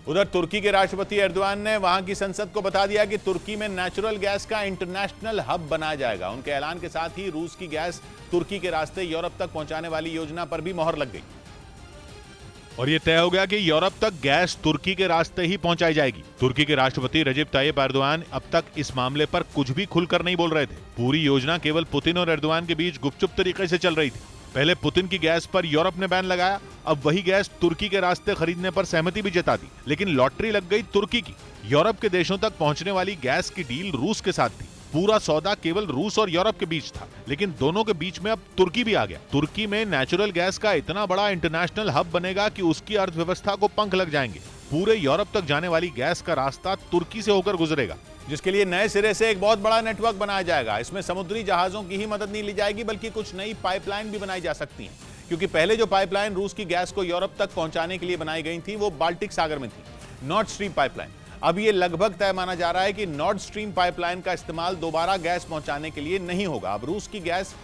उधर तुर्की के राष्ट्रपति एर्दोआन ने वहां की संसद को बता दिया कि तुर्की में नेचुरल गैस का इंटरनेशनल हब बनाया जाएगा। उनके ऐलान के साथ ही रूस की गैस तुर्की के रास्ते यूरोप तक पहुंचाने वाली योजना पर भी मोहर लग गई और ये तय हो गया कि यूरोप तक गैस तुर्की के रास्ते ही पहुंचाई जाएगी। तुर्की के राष्ट्रपति रजब तायिप एर्दोआन अब तक इस मामले पर कुछ भी खुलकर नहीं बोल रहे थे। पूरी योजना केवल पुतिन और एर्दोआन के बीच गुपचुप तरीके से चल रही थी। पहले पुतिन की गैस पर यूरोप ने बैन लगाया, अब वही गैस तुर्की के रास्ते खरीदने पर सहमति भी जता दी, लेकिन लॉटरी लग गई तुर्की की। यूरोप के देशों तक पहुंचने वाली गैस की डील रूस के साथ थी। पूरा सौदा केवल रूस और यूरोप के बीच था, लेकिन दोनों के बीच में अब तुर्की भी आ गया। तुर्की में नेचुरल गैस का इतना बड़ा इंटरनेशनल हब बनेगा कि उसकी अर्थव्यवस्था को पंख लग जाएंगे। पूरे यूरोप तक जाने वाली गैस का रास्ता तुर्की से होकर गुजरेगा, जिसके लिए नए सिरे से एक बहुत बड़ा नेटवर्क बनाया जाएगा। इसमें समुद्री जहाजों की ही मदद नहीं ली जाएगी, बल्कि कुछ नई पाइपलाइन भी बनाई जा सकती हैं, क्योंकि पहले जो पाइपलाइन रूस की गैस को यूरोप तक पहुंचाने के लिए बनाई गई थी वो बाल्टिक सागर में थी, नॉर्थ स्ट्रीम पाइपलाइन। अब ये लगभग तय माना जा रहा है कि नॉर्थ स्ट्रीम पाइपलाइन का इस्तेमाल दोबारा गैस पहुंचाने के लिए नहीं होगा। अब रूस की गैस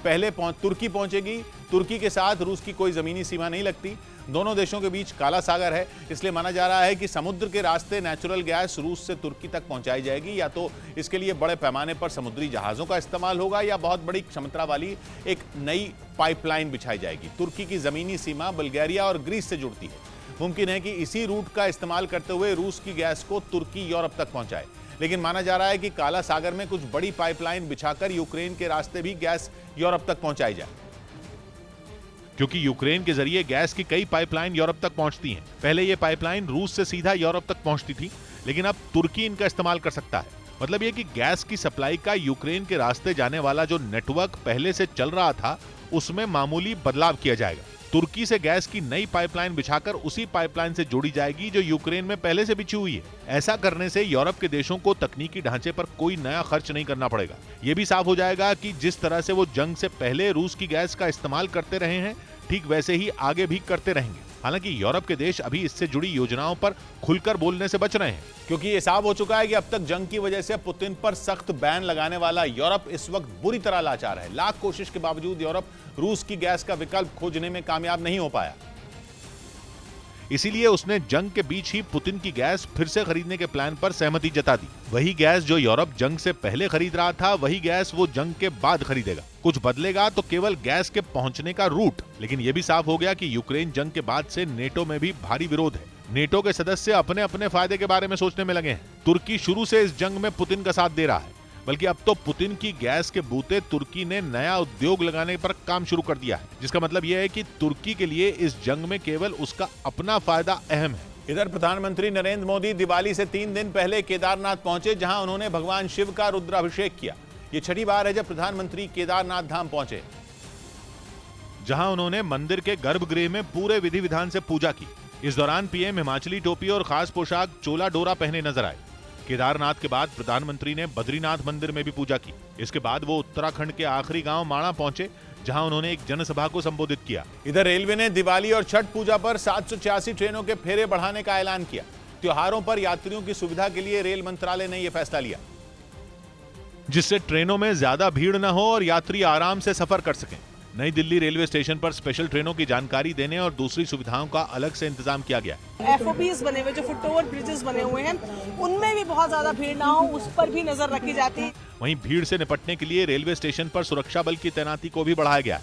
पहले तुर्की पहुंचेगी। तुर्की के साथ रूस की कोई जमीनी सीमा नहीं लगती। दोनों देशों के बीच काला सागर है, इसलिए माना जा रहा है कि समुद्र के रास्ते नेचुरल गैस रूस से तुर्की तक पहुंचाई जाएगी। या तो इसके लिए बड़े पैमाने पर समुद्री जहाजों का इस्तेमाल होगा, या बहुत बड़ी क्षमता वाली एक नई पाइपलाइन बिछाई जाएगी। तुर्की की जमीनी सीमा बुल्गारिया और ग्रीस से जुड़ती है। मुमकिन है कि इसी रूट का इस्तेमाल करते हुए रूस की गैस को तुर्की यूरोप तक पहुंचाए, लेकिन माना जा रहा है कि काला सागर में कुछ बड़ी पाइपलाइन बिछाकर यूक्रेन के रास्ते भी गैस यूरोप तक पहुंचाई जाए, क्योंकि यूक्रेन के जरिए गैस की कई पाइपलाइन यूरोप तक पहुंचती हैं। पहले ये पाइपलाइन रूस से सीधा यूरोप तक पहुंचती थी, लेकिन अब तुर्की इनका इस्तेमाल कर सकता है। मतलब ये कि गैस की सप्लाई का यूक्रेन के रास्ते जाने वाला जो नेटवर्क पहले से चल रहा था, उसमें मामूली बदलाव किया जाएगा। तुर्की से गैस की नई पाइपलाइन बिछाकर उसी पाइपलाइन से जोड़ी जाएगी जो यूक्रेन में पहले से बिछी हुई है। ऐसा करने से यूरोप के देशों को तकनीकी ढांचे पर कोई नया खर्च नहीं करना पड़ेगा। यह भी साफ हो जाएगा कि जिस तरह से वो जंग से पहले रूस की गैस का इस्तेमाल करते रहे हैं, ठीक वैसे ही आगे भी करते रहेंगे। हालांकि यूरोप के देश अभी इससे जुड़ी योजनाओं पर खुलकर बोलने से बच रहे हैं, क्योंकि ये साफ हो चुका है कि अब तक जंग की वजह से पुतिन पर सख्त बैन लगाने वाला यूरोप इस वक्त बुरी तरह लाचार है। लाख कोशिश के बावजूद यूरोप रूस की गैस का विकल्प खोजने में कामयाब नहीं हो पाया। इसीलिए उसने जंग के बीच ही पुतिन की गैस फिर से खरीदने के प्लान पर सहमति जता दी। वही गैस जो यूरोप जंग से पहले खरीद रहा था, वही गैस वो जंग के बाद खरीदेगा। कुछ बदलेगा तो केवल गैस के पहुंचने का रूट। लेकिन यह भी साफ हो गया कि यूक्रेन जंग के बाद से नेटो में भी भारी विरोध है। नेटो के सदस्य अपने अपने फायदे के बारे में सोचने में लगे हैं। तुर्की शुरू से इस जंग में पुतिन का साथ दे रहा है, बल्कि अब तो पुतिन की गैस के बूते तुर्की ने नया उद्योग लगाने पर काम शुरू कर दिया है, जिसका मतलब यह है कि तुर्की के लिए इस जंग में केवल उसका अपना फायदा अहम है। इधर प्रधानमंत्री नरेंद्र मोदी दिवाली से 3 दिन पहले केदारनाथ पहुंचे, जहां उन्होंने भगवान शिव का रुद्राभिषेक किया। ये छठी बार है जब प्रधानमंत्री केदारनाथ धाम पहुंचे, जहां उन्होंने मंदिर के गर्भगृह में पूरे विधि विधान से पूजा की। इस दौरान पीएम हिमाचली टोपी और खास पोशाक चोला डोरा पहने नजर आए। केदारनाथ के बाद प्रधानमंत्री ने बद्रीनाथ मंदिर में भी पूजा की। इसके बाद वो उत्तराखंड के आखिरी गांव माणा पहुंचे, जहां उन्होंने एक जनसभा को संबोधित किया। इधर रेलवे ने दिवाली और छठ पूजा पर 786 ट्रेनों के फेरे बढ़ाने का ऐलान किया। त्योहारों पर यात्रियों की सुविधा के लिए रेल मंत्रालय ने यह फैसला लिया, जिससे ट्रेनों में ज्यादा भीड़ न हो और यात्री आराम से सफर कर सकें। नई दिल्ली रेलवे स्टेशन पर स्पेशल ट्रेनों की जानकारी देने और दूसरी सुविधाओं का अलग से इंतजाम किया गया। FOBs बने हुए, जो फुट ओवर ब्रिजेस बने हुए हैं, उनमें भी बहुत ज्यादा भीड़ ना हो, उस पर भी नजर रखी जाती है। वहीं भीड़ से निपटने के लिए रेलवे स्टेशन पर सुरक्षा बल की तैनाती को भी बढ़ाया गया।